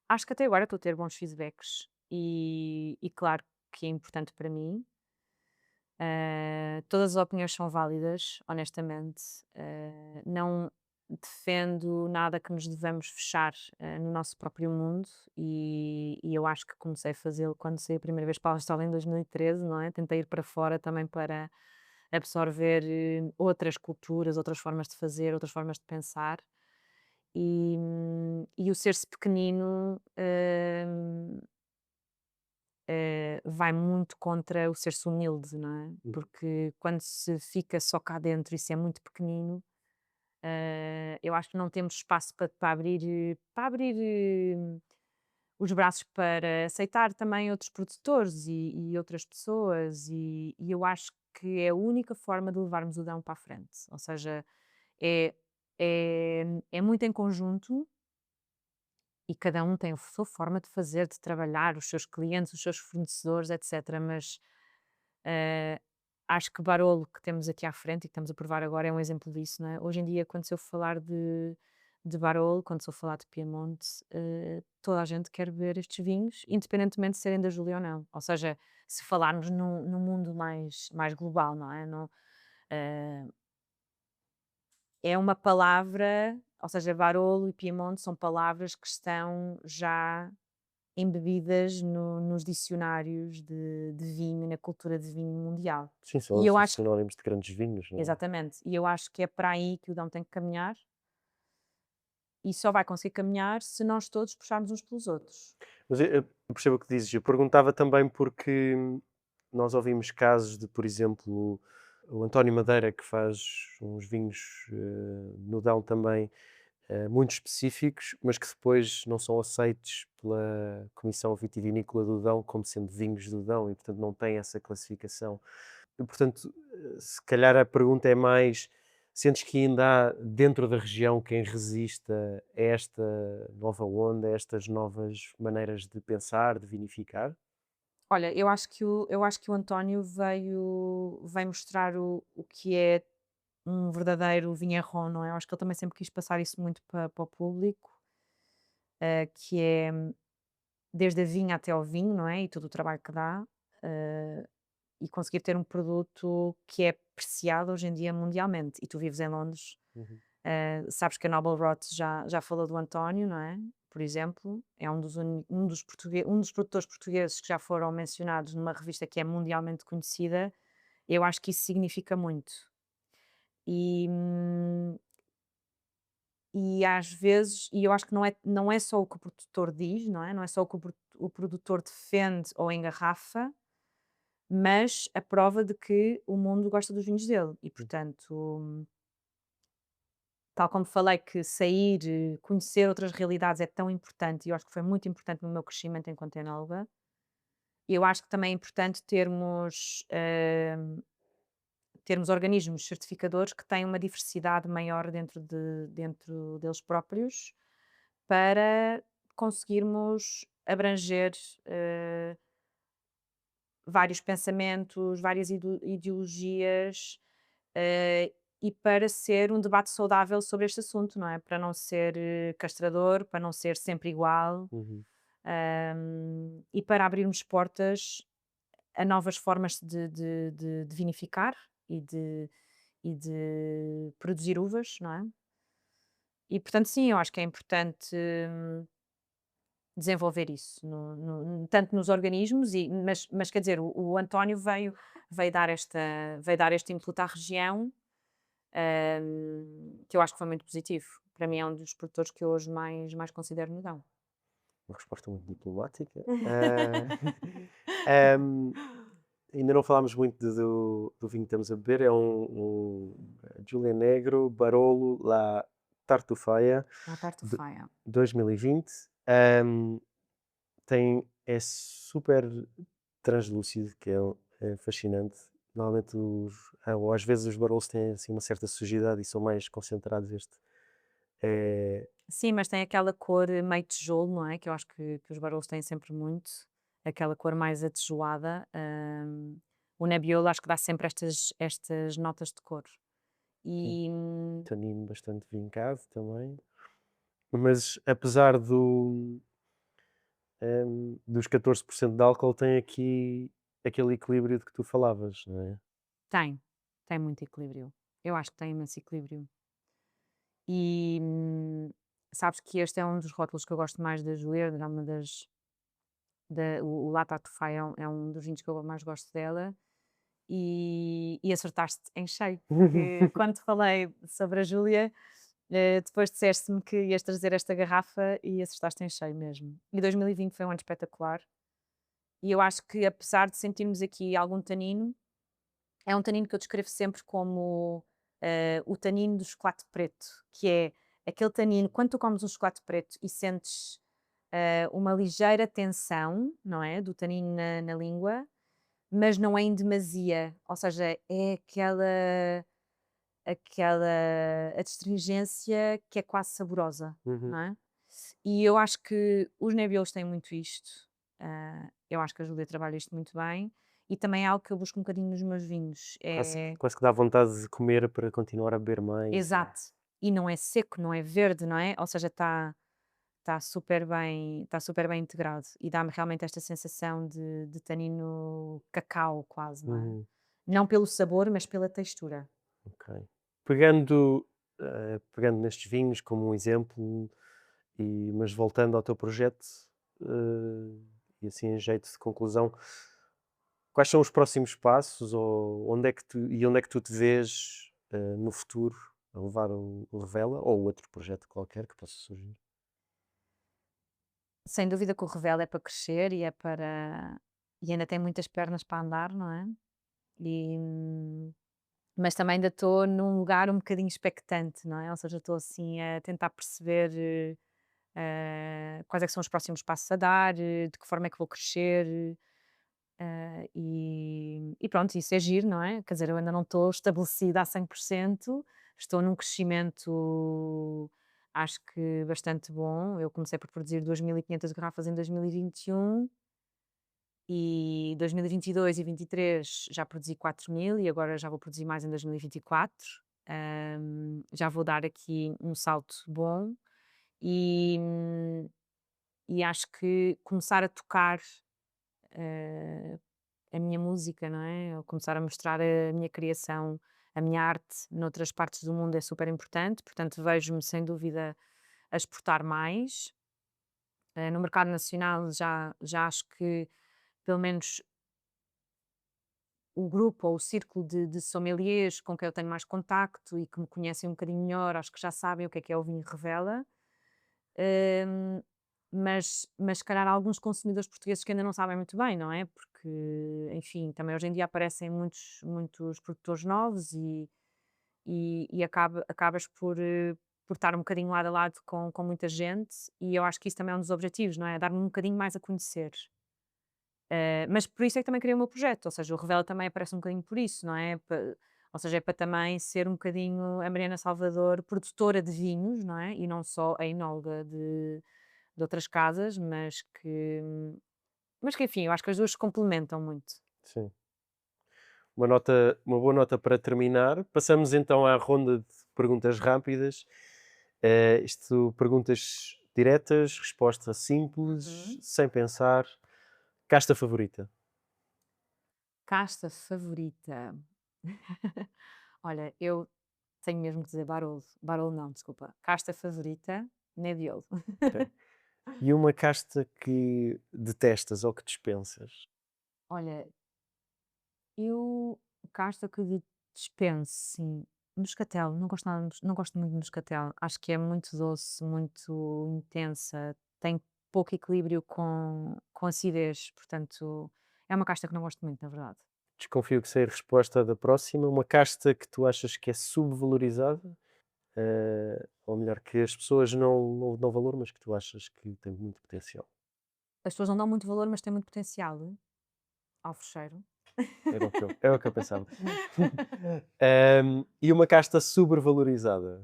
Acho que até agora estou a ter bons feedbacks e claro que é importante para mim. Todas as opiniões são válidas, honestamente. Não defendo nada que nos devamos fechar no nosso próprio mundo e eu acho que comecei a fazê-lo quando saí a primeira vez para a Austrália em 2013, não é? Tentei ir para fora também para absorver outras culturas, outras formas de fazer, outras formas de pensar. E o ser-se pequenino vai muito contra o ser-se humilde, não é? Hum. Porque quando se fica só cá dentro e se é muito pequenino, eu acho que não temos espaço para abrir os braços para aceitar também outros produtores e outras pessoas, e eu acho que é a única forma de levarmos o Dão para a frente. Ou seja, é é muito em conjunto e cada um tem a sua forma de fazer, de trabalhar, os seus clientes, os seus fornecedores, etc. Mas eh, acho que Barolo, que temos aqui à frente e que estamos a provar agora, é um exemplo disso, não é? Hoje em dia, quando se eu falar de Barolo, quando se eu falar de Piemonte, toda a gente quer beber estes vinhos, independentemente de serem da Júlia ou não. Ou seja, se falarmos num mundo mais global, não é? Não, eh, é uma palavra, ou seja, Barolo e Piemonte são palavras que estão já embebidas nos dicionários de vinho, na cultura de vinho mundial. Sim, E eu são acho sinónimos de grandes vinhos, não é? exatamente, e eu acho que é para aí que o Dão tem que caminhar, e só vai conseguir caminhar se nós todos puxarmos uns pelos outros. Mas eu percebo o que dizes. Eu perguntava também porque nós ouvimos casos de, por exemplo, o António Madeira, que faz uns vinhos no Dão também, muito específicos, mas que depois não são aceitos pela Comissão Vitivinícola do Dão como sendo vinhos do Dão e, portanto, não tem essa classificação. E, portanto, se calhar a pergunta é mais: sentes que ainda há dentro da região quem resista a esta nova onda, a estas novas maneiras de pensar, de vinificar? Olha, eu acho que o António veio mostrar o que é um verdadeiro vinharrón, não é? Eu acho que ele também sempre quis passar isso muito para o público, que é desde a vinha até ao vinho, não é? E todo o trabalho que dá, e conseguir ter um produto que é apreciado hoje em dia mundialmente. E tu vives em Londres, Uhum. sabes que a Noble Rot já falou do António, não é? Por exemplo, é um dos produtores portugueses que já foram mencionados numa revista que é mundialmente conhecida. Eu acho que isso significa muito. E, e às vezes, e eu acho que não é só o que o produtor diz, não é? Não é só o que o produtor defende ou engarrafa, mas a prova de que o mundo gosta dos vinhos dele. E, portanto, tal como falei que sair, conhecer outras realidades é tão importante, e eu acho que foi muito importante no meu crescimento enquanto enóloga, eu acho que também é importante termos organismos certificadores que têm uma diversidade maior dentro deles próprios, para conseguirmos abranger eh, vários pensamentos, várias ideologias, e para ser um debate saudável sobre este assunto, não é? Para não ser castrador, para não ser sempre igual, Uhum. e para abrirmos portas a novas formas de vinificar e de produzir uvas, não é? E portanto, sim, eu acho que é importante desenvolver isso, tanto nos organismos, mas quer dizer, o António veio dar este input à região, que eu acho que foi muito positivo. Para mim é um dos produtores que eu hoje mais considero no Dão. Uma resposta muito diplomática. Ahm, Ainda não falámos muito do vinho que estamos a beber. É um Giulia Negro Barolo La Tartufeia À de tartufaia. 2020. É super translúcido, que é fascinante. Normalmente, ou às vezes, os barolos têm assim, uma certa sujidade e são mais concentrados. Este é. Sim, mas tem aquela cor meio tijolo, não é? Que eu acho que os barolos têm sempre muito, aquela cor mais atijolada. O Nebbiolo acho que dá sempre estas notas de cor. Sim, E tanino bastante vincado também. Mas apesar dos 14% de álcool, tem aqui aquele equilíbrio de que tu falavas, não é? tem muito equilíbrio. Eu acho que tem imenso equilíbrio. E sabes que este é um dos rótulos que eu gosto mais da Julier, é uma o Lata Atufai é um dos vinhos que eu mais gosto dela, e acertaste em cheio, porque quando te falei sobre a Júlia, depois disseste-me que ias trazer esta garrafa e acertaste em cheio mesmo. E 2020 foi um ano espetacular, e eu acho que apesar de sentirmos aqui algum tanino, é um tanino que eu descrevo sempre como o tanino do chocolate preto, que é aquele tanino, quando tu comes um chocolate preto e sentes uma ligeira tensão, não é? Do tanino na língua, mas não é em demasia, ou seja, é aquela aquela adstringência que é quase saborosa, Uhum. não é? E eu acho que os Nebbiolos têm muito isto, eu acho que a Júlia trabalha isto muito bem, e também é algo que eu busco um bocadinho nos meus vinhos, Quase que dá vontade de comer para continuar a beber mais. exato, e não é seco, não é verde, não é? Ou seja, está super bem integrado e dá-me realmente esta sensação de tanino cacau quase, não é? Uhum, Não pelo sabor, mas pela textura. ok. Pegando, pegando nestes vinhos como um exemplo, mas voltando ao teu projeto, e assim em jeito de conclusão, quais são os próximos passos ou onde é que tu te vês, no futuro a levar o Revela ou outro projeto qualquer que possa surgir? Sem dúvida que o Revela é para crescer e ainda tem muitas pernas para andar, não é? E, mas também ainda estou num lugar um bocadinho expectante, não é? Ou seja, estou assim a tentar perceber quais é que são os próximos passos a dar, de que forma é que vou crescer, e pronto, isso é giro, não é? Quer dizer, eu ainda não estou estabelecida a 100%, estou num crescimento, acho que bastante bom. Eu comecei por produzir 2.500 garrafas em 2021 e 2022 e 23 já produzi 4.000 e agora já vou produzir mais em 2024. Já vou dar aqui um salto bom e, e acho que começar a tocar eh, a minha música, não é? Ou começar a mostrar a minha criação, a minha arte noutras partes do mundo é super importante, portanto vejo-me sem dúvida a exportar mais. No mercado nacional já acho que pelo menos o grupo ou o círculo de sommeliers com quem eu tenho mais contacto e que me conhecem um bocadinho melhor, acho que já sabem o que é o vinho Revela. Hum, mas se calhar há alguns consumidores portugueses que ainda não sabem muito bem, não é? Porque, enfim, também hoje em dia aparecem muitos produtores novos e acabas por estar um bocadinho lado a lado com muita gente e eu acho que isso também é um dos objetivos, não é? Dar-me um bocadinho mais a conhecer. Mas por isso é que também criei o meu projeto, ou seja, o Revela também aparece um bocadinho por isso, não é? Ou seja, é para também ser um bocadinho a Mariana Salvador, produtora de vinhos, não é? E não só a enóloga de outras casas, mas que enfim, eu acho que as duas se complementam muito. Sim. Uma boa nota para terminar. Passamos então à ronda de perguntas rápidas. Isto, perguntas diretas, resposta simples, Uhum. sem pensar. Casta favorita? Casta favorita. Olha, eu tenho mesmo que dizer Barolo. Barolo não, desculpa. Casta favorita, Nebbiolo. Ok. E uma casta que detestas ou que dispensas? Olha, eu casta que dispenso, sim. Moscatel, não gosto nada, não gosto muito de moscatel. Acho que é muito doce, muito intensa, tem pouco equilíbrio com acidez, portanto, é uma casta que não gosto muito, na verdade. Desconfio que sei a resposta da próxima. Uma casta que tu achas que é subvalorizada? Ou melhor, que as pessoas não dão valor, mas que tu achas que tem muito potencial. As pessoas não dão muito valor, mas tem muito potencial. Alfrecheiro. Era o que eu pensava. E uma casta sobrevalorizada?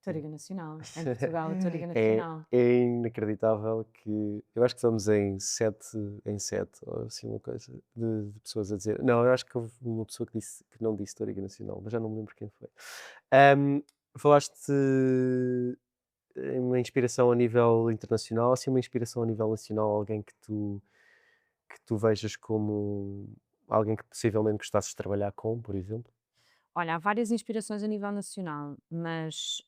Toriga Nacional. Em Portugal, a Toriga É, Nacional. é inacreditável que eu acho que estamos em sete ou assim uma coisa, de pessoas a dizer. Não, eu acho que houve uma pessoa que não disse Toriga Nacional, mas já não me lembro quem foi. Ahm, Falaste em uma inspiração a nível internacional, assim uma inspiração a nível nacional, alguém que tu vejas como alguém que possivelmente gostasses de trabalhar com, por exemplo? Olha, há várias inspirações a nível nacional, mas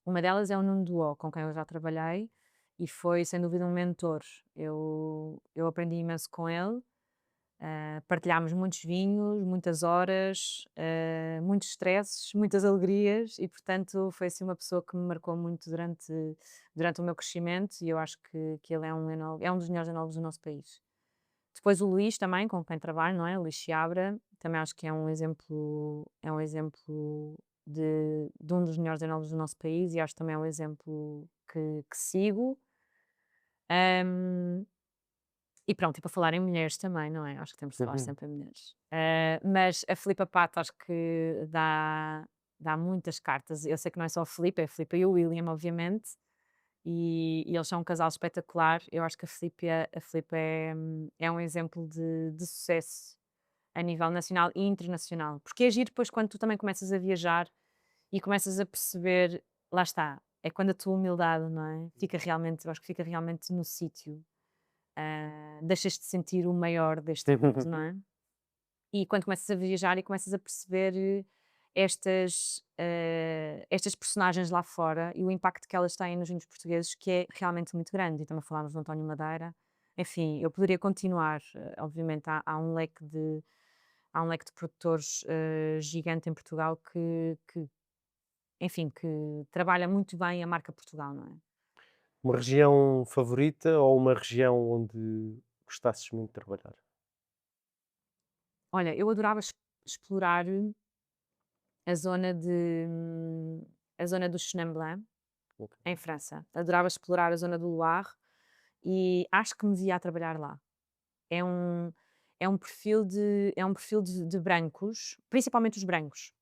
uma delas é o Nuno Duó, com quem eu já trabalhei e foi sem dúvida um mentor. Eu aprendi imenso com ele, partilhámos muitos vinhos, muitas horas, muitos stresses, muitas alegrias e, portanto, foi assim uma pessoa que me marcou muito durante o meu crescimento e eu acho que ele é um dos melhores enólogos do nosso país. Depois o Luís também, com quem trabalho, não é? O Luís Seabra, também acho que é um exemplo de um dos melhores enólogos do nosso país e acho que também é um exemplo que sigo. Ahm, E pronto, e para falar em mulheres também, não é? Acho que temos de falar Uhum. sempre em mulheres. Mas a Filipa Pato acho que dá muitas cartas. Eu sei que não é só a Filipa, é a Filipa e o William, obviamente, e eles são um casal espetacular. Eu acho que a Filipa é um exemplo de sucesso a nível nacional e internacional. Porque é giro depois quando tu também começas a viajar e começas a perceber, lá está, é quando a tua humildade, não é? Fica realmente, eu acho que fica realmente no sítio. Deixas de sentir o maior deste mundo, não é? E quando começas a viajar e começas a perceber estas personagens lá fora e o impacto que elas têm nos vinhos portugueses, que é realmente muito grande. E também falámos do António Madeira. Enfim, eu poderia continuar. Obviamente, há um leque de produtores gigante em Portugal enfim, que trabalha muito bem a marca Portugal, não é? Uma região favorita ou uma região onde gostasses muito de trabalhar? Olha, eu adorava explorar a zona de a zona do Chenin Blanc, Ok. em França. Adorava explorar a zona do Loire e acho que me via a trabalhar lá. É um é um perfil de brancos, principalmente os brancos.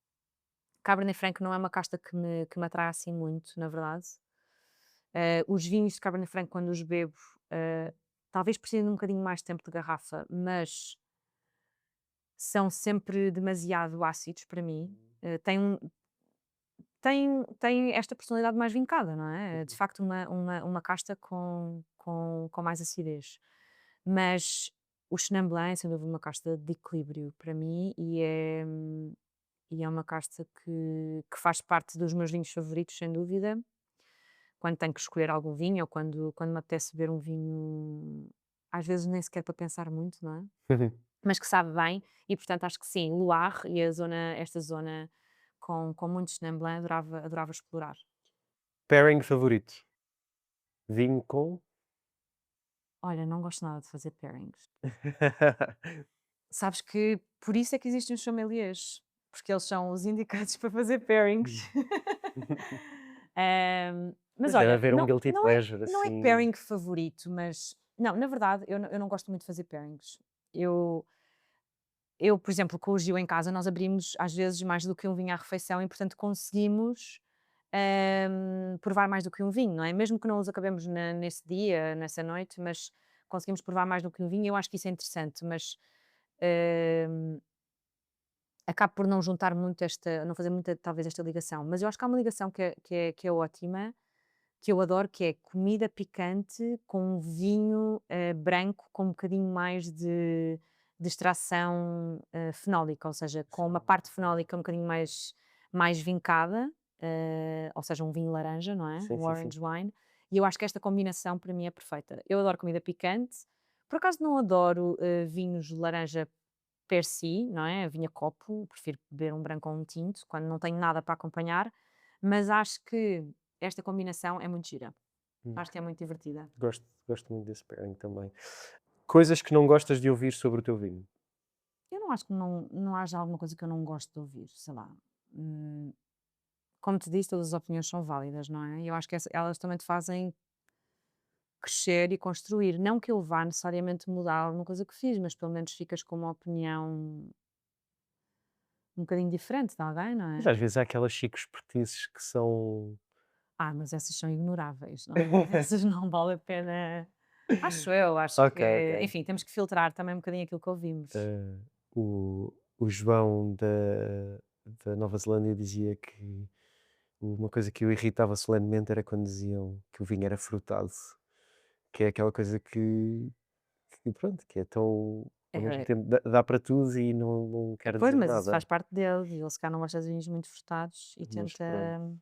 Cabernet Franc não é uma casta que me atrai assim muito, na verdade. Os vinhos de Cabernet Franc, quando os bebo, eh, talvez precisem de um bocadinho mais de tempo de garrafa, mas são sempre demasiado ácidos para mim. Tem esta personalidade mais vincada, não é? É de Uhum. facto uma casta com mais acidez. Mas o Chenin Blanc é sem dúvida uma casta de equilíbrio para mim e é uma casta que faz parte dos meus vinhos favoritos, sem dúvida. Quando tenho que escolher algum vinho ou quando me apetece beber um vinho, às vezes nem sequer para pensar muito, não é? Mas que sabe bem e portanto acho que sim, Loire e esta zona com muito Chenin Blanc adorava explorar. Pairing favorito? Vinho com? Olha, não gosto nada de fazer pairings. Sabes que por isso é que existem os sommeliers, porque eles são os indicados para fazer pairings. Hum. Mas Mas deve olha, haver um não, guilty não é, pleasure, não é assim. pairing favorito, mas não, na verdade, eu não gosto muito de fazer pairings. Eu, eu, por exemplo, com o Gil em casa, nós abrimos às vezes mais do que um vinho à refeição e, portanto, conseguimos provar mais do que um vinho, não é? Mesmo que não os acabemos nesse dia, nessa noite, mas conseguimos provar mais do que um vinho. Eu acho que isso é interessante, mas hum, acabo por não juntar muito não fazer muita, talvez, esta ligação. Mas eu acho que há uma ligação que é ótima, que eu adoro, que é comida picante com um vinho branco com um bocadinho mais de extração fenólica, ou seja, com uma parte fenólica um bocadinho mais vincada, ou seja, um vinho laranja, não é? Sim, Um sim, sim. orange wine. E eu acho que esta combinação para mim é perfeita. Eu adoro comida picante, por acaso não adoro vinhos de laranja per si, não é? Vinho a copo, prefiro beber um branco ou um tinto quando não tenho nada para acompanhar, mas acho que esta combinação é muito gira. Hum. Acho que é muito divertida. Gosto muito desse pairing também. Coisas que não gostas de ouvir sobre o teu vinho? Eu não acho que não haja alguma coisa que eu não gosto de ouvir, sei lá. Hum, Como te disse, todas as opiniões são válidas, não é? E eu acho que elas também te fazem crescer e construir. Não que eu vá necessariamente mudar alguma coisa que fiz, mas pelo menos ficas com uma opinião um bocadinho diferente de alguém, não Mas é? às vezes há aquelas chiques espertices que são. Mas essas são ignoráveis, não é? Essas não vale a pena. Acho Ok, que, ok. enfim, temos que filtrar também um bocadinho aquilo que ouvimos. Eh, o João da Nova Zelândia dizia que uma coisa que o irritava solenemente era quando diziam que o vinho era frutado, que é aquela coisa que pronto, que é tão É, ao mesmo é, tempo dá para tudo e não quer pois, dizer mas isso faz nada, parte dele. Ele se calhar não gosta de vinhos muito frutados e mas tenta pronto.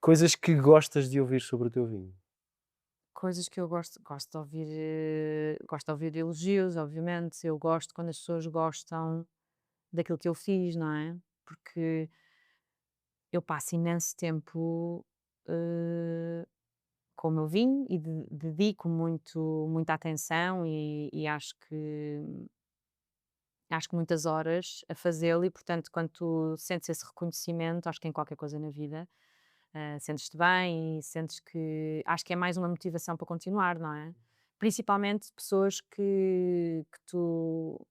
Coisas que gostas de ouvir sobre o teu vinho? coisas que eu gosto de ouvir elogios, obviamente. Eu gosto quando as pessoas gostam daquilo que eu fiz, não é? Porque eu passo imenso tempo eh, com o meu vinho e dedico muita atenção e acho que muitas horas a fazê-lo e, portanto, quando tu sentes esse reconhecimento, acho que em qualquer coisa na vida, sentes-te bem e sentes que acho que é mais uma motivação para continuar, não é? principalmente pessoas que tu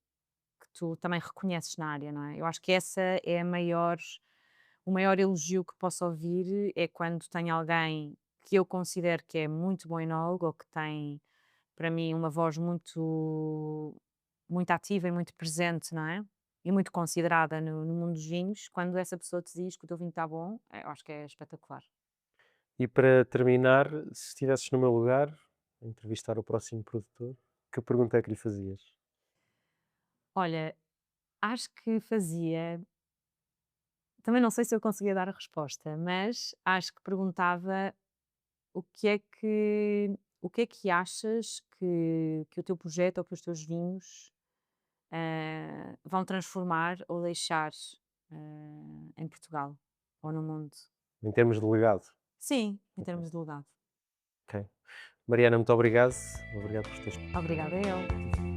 também reconheces na área, não é? Eu acho que essa é o maior elogio que posso ouvir é quando tenho alguém que eu considero que é muito bom enólogo ou que tem, para mim, uma voz muito ativa e muito presente, não é? E muito considerada no mundo dos vinhos. Quando essa pessoa te diz que o teu vinho está bom, eu acho que é espetacular. E para terminar, se estivesses no meu lugar, a entrevistar o próximo produtor, que pergunta é que lhe fazias? Olha, acho que fazia. Também não sei se eu conseguia dar a resposta, mas acho que perguntava o que é que achas que o teu projeto ou que os teus vinhos vão transformar ou deixar em Portugal ou no mundo? Em termos de legado? Sim, em Ok, termos de legado. ok. Mariana, muito obrigado. Obrigado por teres Obrigada, eu.